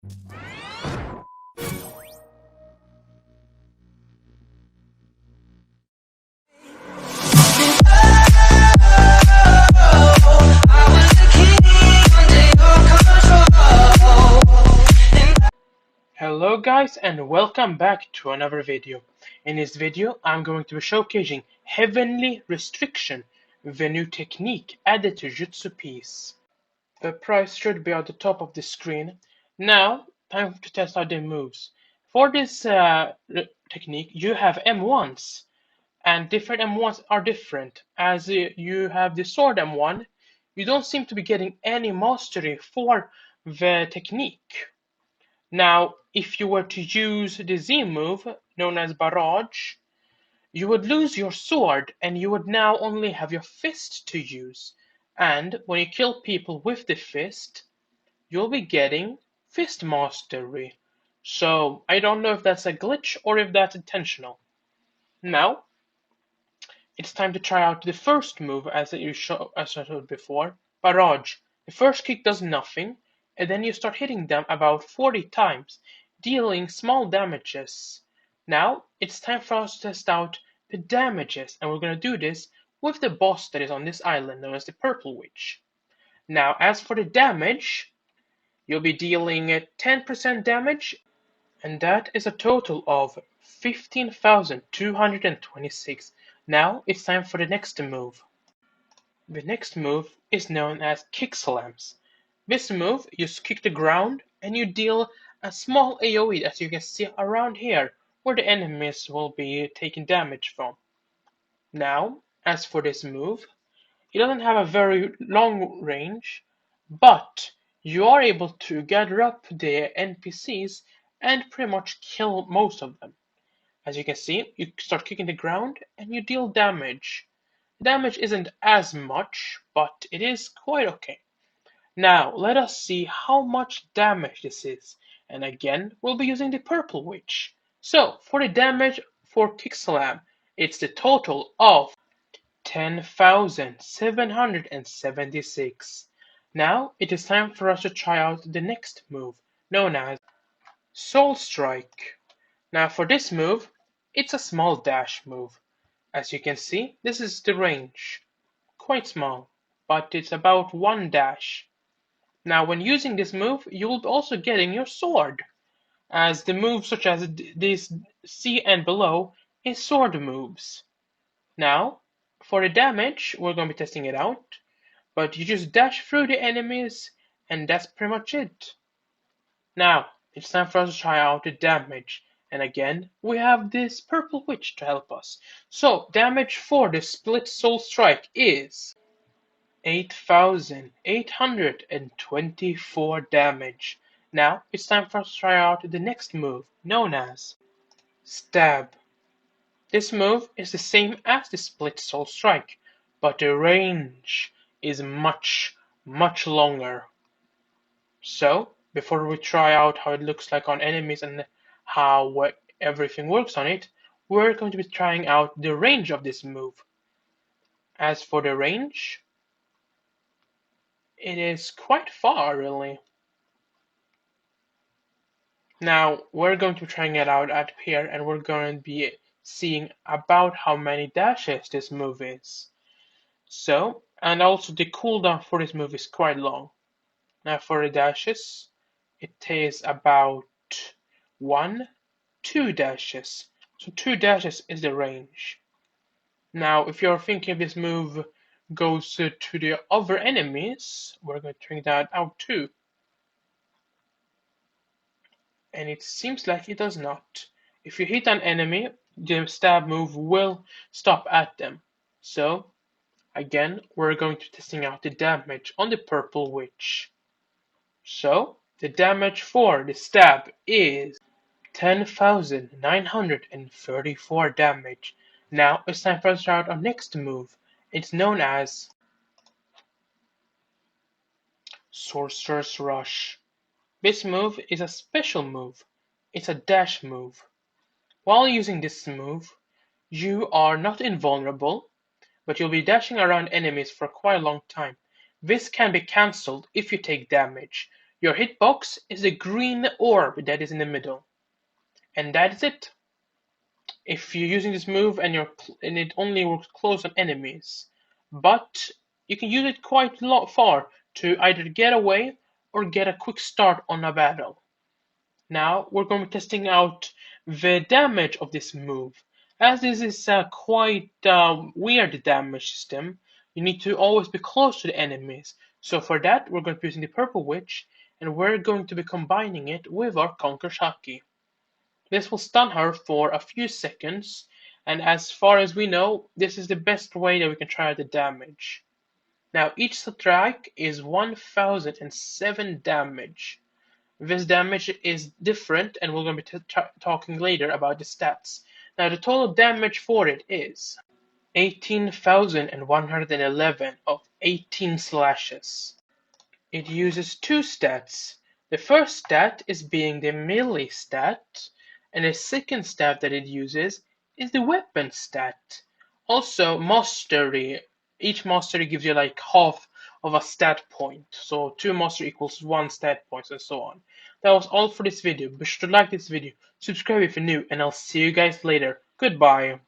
Hello guys and welcome back to another video. In this video I'm going to be showcasing Heavenly Restriction, the new technique added to Jujutsu piece. The price should be at the top of the screen. Now, time to test out the moves. For this technique you have M1s, and different M1s are different. As you have the sword M1, you don't seem to be getting any mastery for the technique. Now, if you were to use the Z move, known as Barrage, you would lose your sword and you would now only have your fist to use. And when you kill people with the fist, you'll be getting fist mastery. So, I don't know if that's a glitch or if that's intentional. Now, it's time to try out the first move as I showed before, Barrage. The first kick does nothing, and then you start hitting them about 40 times, dealing small damages. Now, it's time for us to test out the damages, and we're going to do this with the boss that is on this island known as the Purple Witch. Now, as for the damage, you'll be dealing 10% damage, and that is a total of 15,226. Now it's time for the next move. The next move is known as kick slams. This move, you kick the ground and you deal a small AoE, as you can see around here, where the enemies will be taking damage from. Now, as for this move, it doesn't have a very long range, but you are able to gather up the NPCs and pretty much kill most of them. As you can see, you start kicking the ground and you deal damage. The damage isn't as much, but it is quite okay. Now, let us see how much damage this is. And again, we'll be using the Purple Witch. So, for the damage for Kick Slam, it's the total of 10,776. Now, it is time for us to try out the next move, known as Soul Strike. Now for this move, it's a small dash move. As you can see, this is the range. Quite small, but it's about one dash. Now when using this move, you will be also getting your sword, as the moves such as these C and below is sword moves. Now, for the damage, we're going to be testing it out, but you just dash through the enemies, and that's pretty much it. Now, it's time for us to try out the damage. And again, we have this Purple Witch to help us. So, damage for the Split Soul Strike is 8,824 damage. Now, it's time for us to try out the next move, known as Stab. This move is the same as the Split Soul Strike, but the range is much, much longer. So, before we try out how it looks like on enemies and how everything works on it, we're going to be trying out the range of this move. As for the range, it is quite far really. Now, we're going to be trying it out at here and we're going to be seeing about how many dashes this move is. So, and also the cooldown for this move is quite long. Now for the dashes, it takes about 2 dashes. So 2 dashes is the range. Now if you're thinking this move goes to the other enemies, we're going to try that out too. And it seems like it does not. If you hit an enemy, the stab move will stop at them. So again, we're going to be testing out the damage on the Purple Witch. So, the damage for the stab is 10,934 damage. Now it's time for us to start our next move. It's known as Sorcerer's Rush. This move is a special move. It's a dash move. While using this move, you are not invulnerable, but you'll be dashing around enemies for quite a long time. This can be cancelled if you take damage. Your hitbox is the green orb that is in the middle. And that is it. If you're using this move and it only works close on enemies, but you can use it quite a lot far to either get away or get a quick start on a battle. Now we're going to be testing out the damage of this move. As this is a quite weird damage system, you need to always be close to the enemies. So for that, we're going to be using the Purple Witch, and we're going to be combining it with our Conquer Shaki. This will stun her for a few seconds, and as far as we know, this is the best way that we can try the damage. Now each strike is 1007 damage. This damage is different, and we're going to be talking later about the stats. Now the total damage for it is 18,111 of 18 slashes. It uses two stats. The first stat is being the melee stat, and the second stat that it uses is the weapon stat. Also, mastery. Each mastery gives you like half of a stat point. So 2 mastery equals 1 stat point, and so on. That was all for this video. Be sure to like this video, subscribe if you're new, and I'll see you guys later. Goodbye.